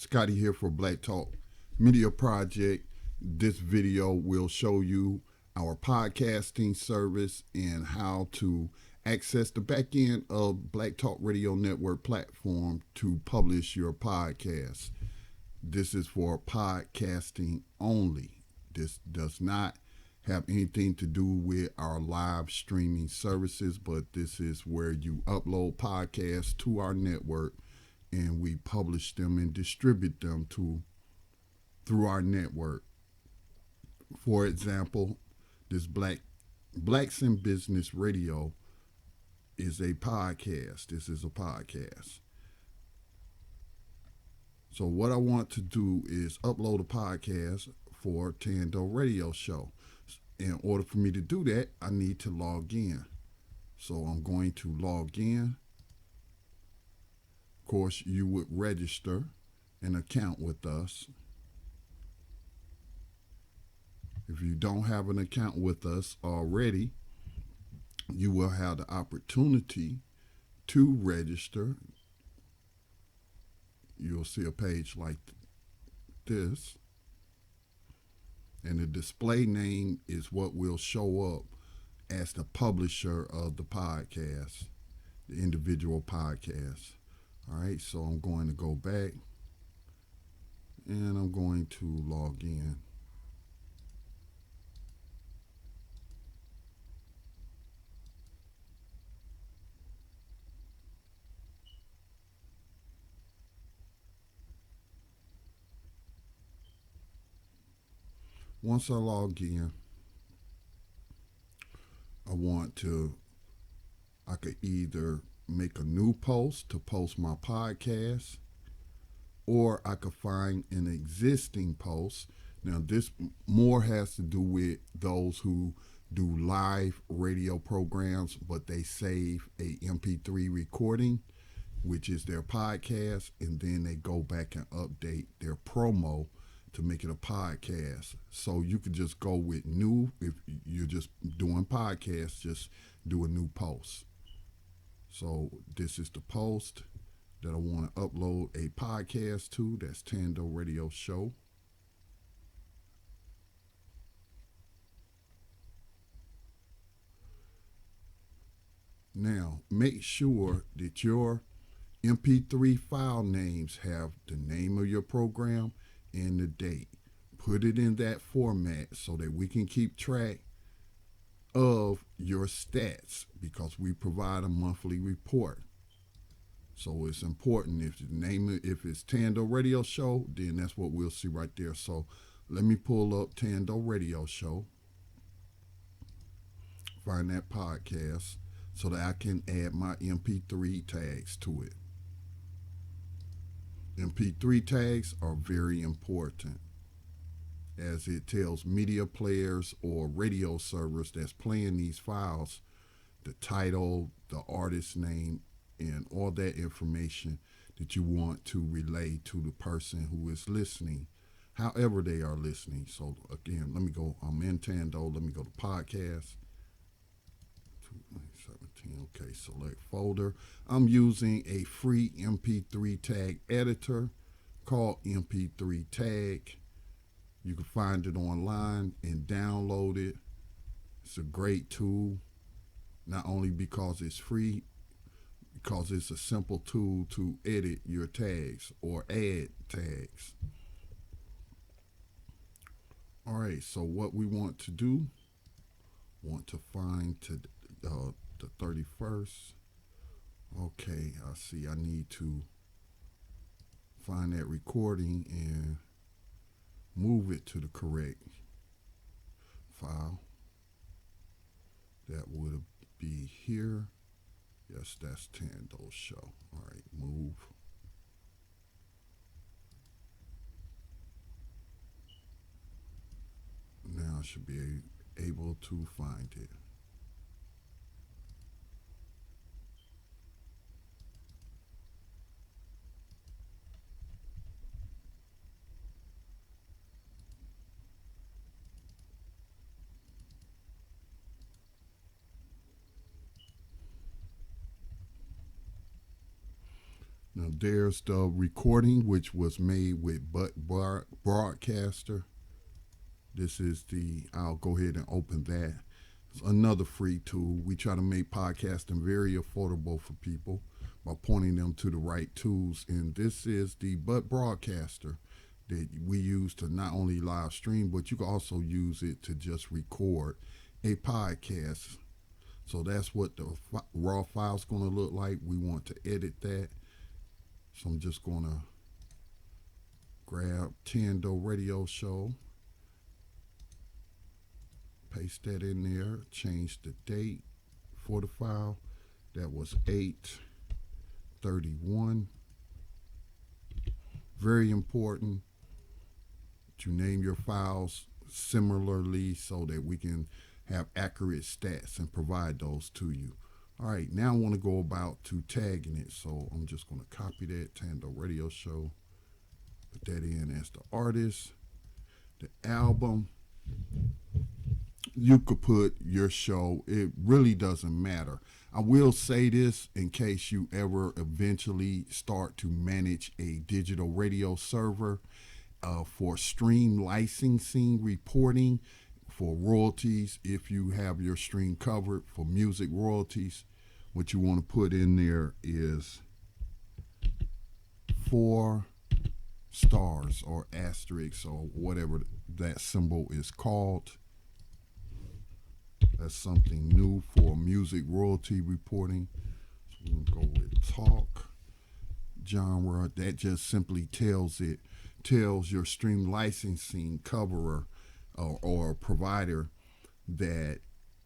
Scotty here for Black Talk Media Project. This video will show you our podcasting service and how to access the back end of Black Talk Radio Network platform to publish your podcast. This is for podcasting only. This does not have anything to do with our live streaming services, but this is where you upload podcasts to our network and we publish them and distribute them through our network. For example, this Blacks in Business Radio is a podcast. This is a podcast. So what I want to do is upload a podcast for Tando Radio Show. In order for me to do that, I need to log in. So I'm going to log in. Of course, you would register an account with us. If you don't have an account with us already, you will have the opportunity to register. You'll see a page like this. And the display name is what will show up as the publisher of the podcast, the individual podcast. All right, so I'm going to go back and I'm going to log in. Once I log in, I could either make a new post to post my podcast, or I could find an existing post. Now, this more has to do with those who do live radio programs, but they save a MP3 recording, which is their podcast, and then they go back and update their promo to make it a podcast. So you could just go with new. If you're just doing podcasts, just do a new post. So this is the post that I want to upload a podcast to. That's Tando Radio Show. Now, make sure that your MP3 file names have the name of your program and the date. Put it in that format so that we can keep track of your stats, because we provide a monthly report. So it's important. If it's Tando Radio Show, then that's what we'll see right there. So let me pull up Tando Radio Show, find that podcast so that I can add my MP3 tags to it. MP3 tags are very important, as it tells media players or radio servers that's playing these files the title, the artist name, and all that information that you want to relay to the person who is listening, however they are listening. So again, I'm in Tando, let me go to podcast. 17, okay, select folder. I'm using a free MP3 tag editor called MP3 Tag. You can find it online and download it. It's a great tool, not only because it's free, because it's a simple tool to edit your tags or add tags. All right, so what we want to do, find the 31st. Okay, I see I need to find that recording and move it to the correct file. That would be here. Yes, that's Tando Show. All right, move. Now I should be able to find it. Now There's the recording, which was made with Broadcaster. This is I'll go ahead and open that. It's another free tool. We try to make podcasting very affordable for people by pointing them to the right tools. And this is the Broadcaster that we use to not only live stream, but you can also use it to just record a podcast. So that's what the raw file is going to look like. We want to edit that. So I'm just going to grab Tando Radio Show, paste that in there, change the date for the file. That was 8/31. Very important to name your files similarly so that we can have accurate stats and provide those to you. All right, now I want to go about to tagging it. So I'm just going to copy that Tando Radio Show, put that in as the artist, the album. You could put your show. It really doesn't matter. I will say this in case you ever eventually start to manage a digital radio server for stream licensing reporting, for royalties. If you have your stream covered for music royalties, what you want to put in there is 4 stars or asterisks or whatever that symbol is called. That's something new for music royalty reporting. So we'll go with talk genre. That just simply tells your stream licensing coverer or provider that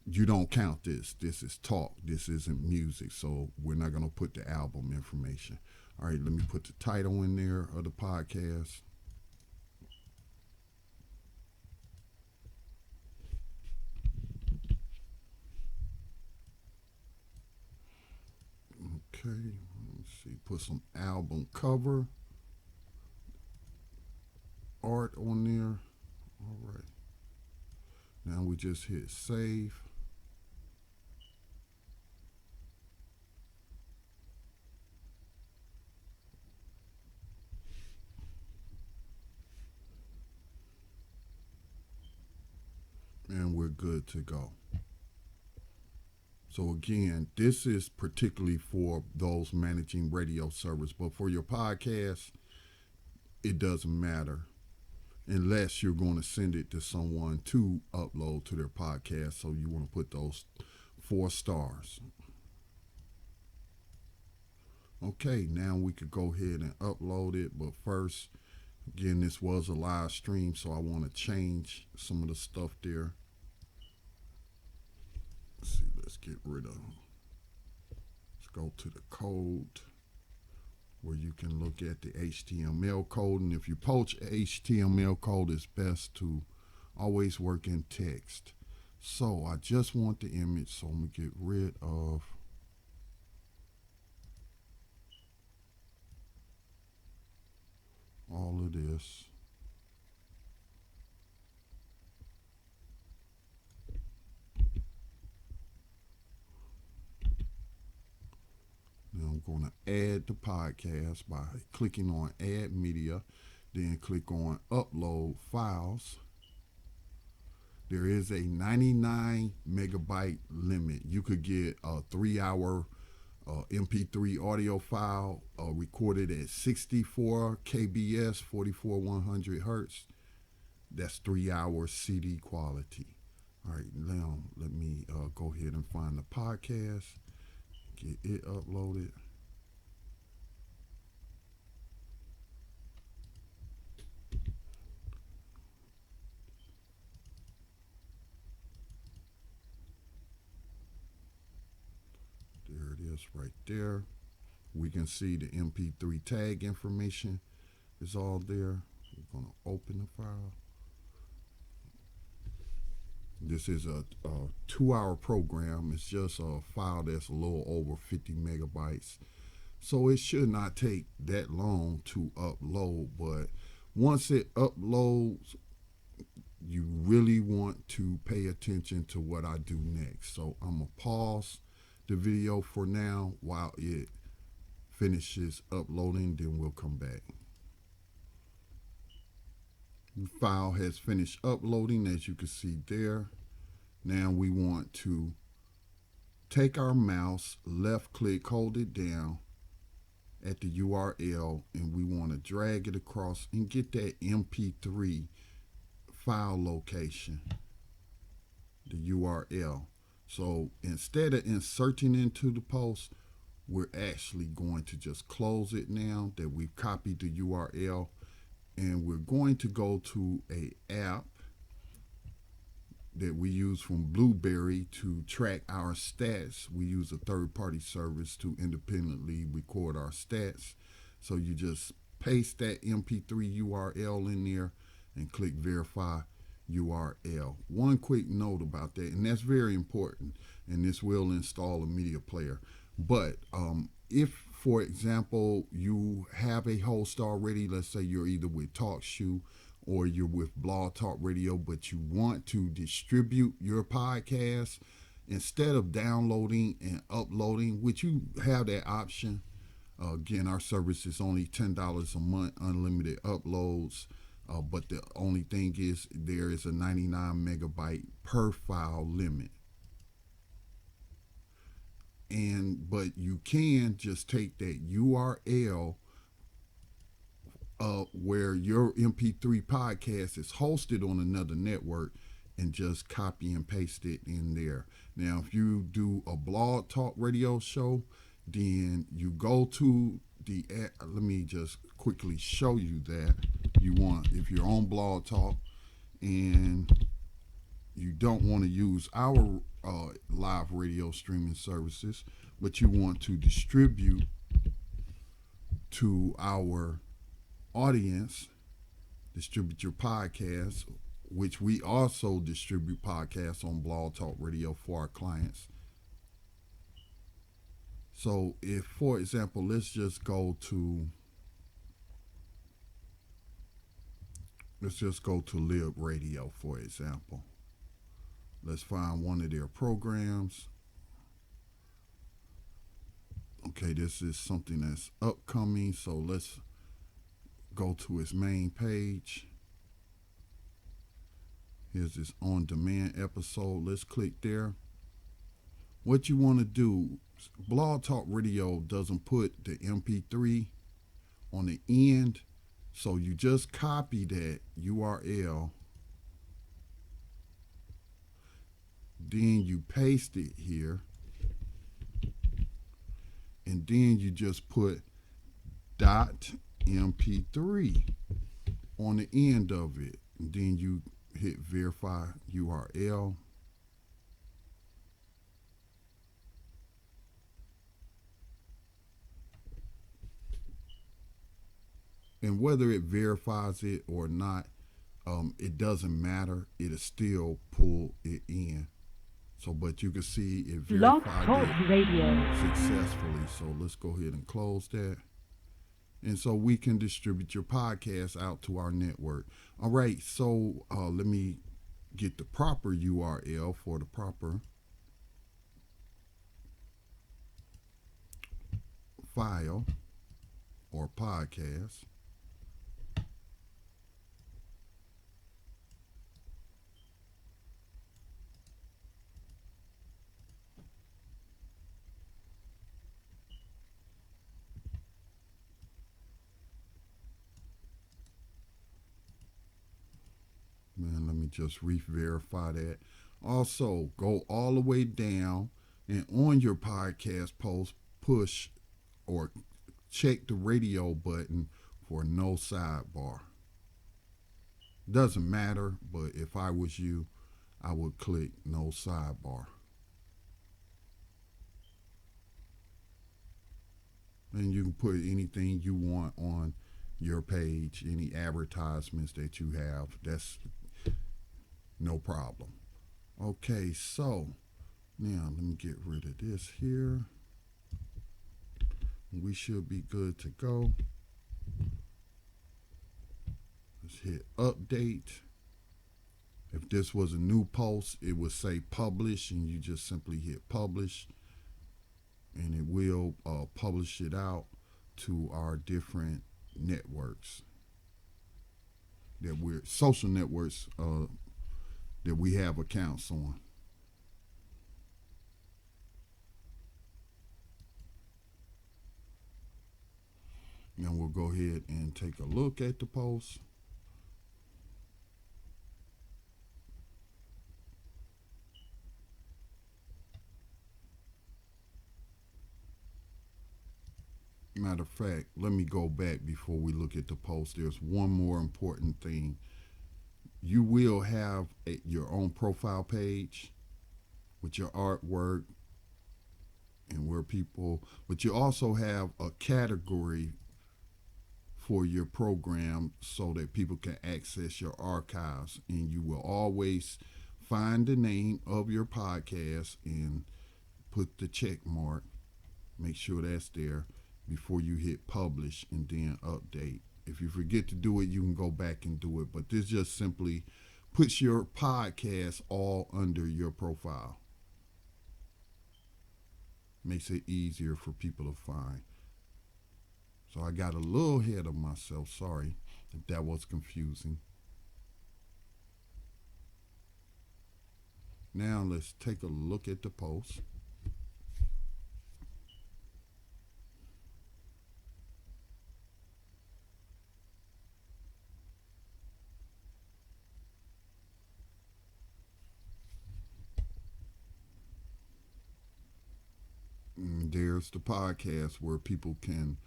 you don't count this. This is talk. This isn't music. So we're not going to put the album information. All right, let me put the title in there of the podcast. Okay, let's see. Put some album cover art on there. All right. Now we just hit save. And we're good to go. So again, this is particularly for those managing radio servers, but for your podcast, it doesn't matter unless you're going to send it to someone to upload to their podcast. So you want to put those 4 stars. Okay, now we could go ahead and upload it, but first, again, this was a live stream, so I want to change some of the stuff there. Let's see, let's get rid of them. Let's go to the code where you can look at the HTML code. And if you poach HTML code, it's best to always work in text. So I just want the image, so I'm going to get rid of all of this. Now I'm going to add the podcast by clicking on Add Media, then click on Upload Files. There is a 99 megabyte limit. You could get a 3-hour MP3 audio file recorded at 64 kbs, 44100 hertz. That's 3 hours CD quality. All right, now let me go ahead and find the podcast, get it uploaded. There it is right there. We can see the MP3 tag information is all there. We're going to open the file. This is a 2-hour program. It's just a file that's a little over 50 megabytes. So it should not take that long to upload, but once it uploads, you really want to pay attention to what I do next. So I'm going to pause the video for now while it finishes uploading, then we'll come back. The file has finished uploading, as you can see there. Now we want to take our mouse, left click, hold it down at the URL, and we want to drag it across and get that MP3 file location, the URL. So instead of inserting into the post, we're actually going to just close it now that we've copied the URL, and we're going to go to a app that we use from Blueberry to track our stats. We use a third-party service to independently record our stats. So you just paste that MP3 URL in there and click verify URL. One quick note about that, and that's very important, and this will install a media player. But if, for example, you have a host already, let's say you're either with TalkShoe or you're with Blog Talk Radio, but you want to distribute your podcast, instead of downloading and uploading, which you have that option. Again, our service is only $10 a month, unlimited uploads. But the only thing is there is a 99 megabyte per file limit. But you can just take that URL where your MP3 podcast is hosted on another network and just copy and paste it in there. Now, if you do a Blog Talk Radio show, then you go to the, let me just quickly show you that. If you're on Blog Talk and you don't want to use our live radio streaming services, but you want to distribute to our audience, distribute your podcast, which we also distribute podcasts on Blog Talk Radio for our clients. So if, for example, let's just go to Lib Radio, for example. Let's find one of their programs. Okay, this is something that's upcoming, so let's go to its main page. Here's this on-demand episode. Let's click there. What you want to do, Blog Talk Radio doesn't put the MP3 on the end, so you just copy that URL, then you paste it here, and then you just put .mp3 on the end of it, and then you hit verify URL. And whether it verifies it or not, it doesn't matter. It'll still pull it in. So, but you can see it verified it successfully. So let's go ahead and close that. And so we can distribute your podcast out to our network. All right, so let me get the proper URL for the proper file or podcast. Man, let me just re-verify that. Also, go all the way down and on your podcast post, push or check the radio button for no sidebar. Doesn't matter, but if I was you, I would click no sidebar. And you can put anything you want on your page, any advertisements that you have. That's no problem. Okay, so now let me get rid of this here. We should be good to go. Let's hit update. If this was a new post, it would say publish, and you just simply hit publish, and it will publish it out. to our different networks that we're social networks that we have accounts on. And we'll go ahead and take a look at the post. Matter of fact, let me go back before we look at the post. There's one more important thing. You will have your own profile page with your artwork and where people, but you also have a category for your program so that people can access your archives, and you will always find the name of your podcast and put the check mark. Make sure that's there before you hit publish and then update. If you forget to do it, you can go back and do it, but this just simply puts your podcast all under your profile. Makes it easier for people to find. So I got a little ahead of myself. Sorry if that was confusing. Now let's take a look at the post. And there's the podcast where people can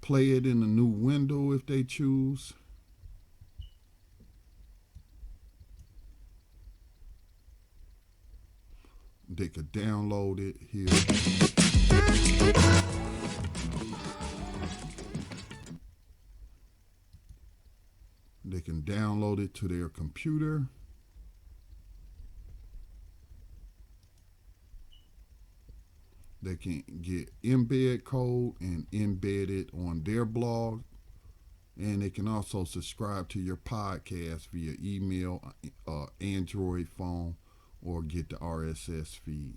play it in a new window if they choose. They could download it here. They can download it to their computer. They can get embed code and embed it on their blog. And they can also subscribe to your podcast via email, Android phone, or get the RSS feed.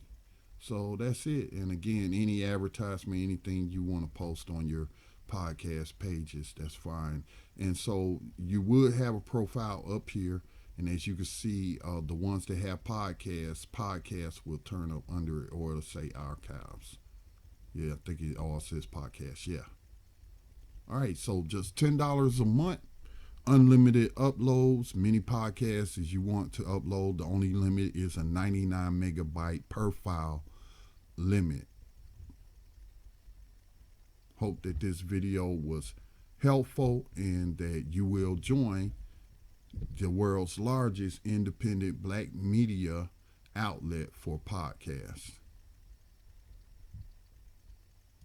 So that's it. And again, any advertisement, anything you want to post on your podcast pages, that's fine. And so you would have a profile up here. And as you can see, the ones that have podcasts will turn up under it, or it'll say archives. Yeah, I think it all says podcast. Yeah. All right, so just $10 a month, unlimited uploads, many podcasts as you want to upload. The only limit is a 99 megabyte per file limit. Hope that this video was helpful and that you will join the world's largest independent black media outlet for podcasts.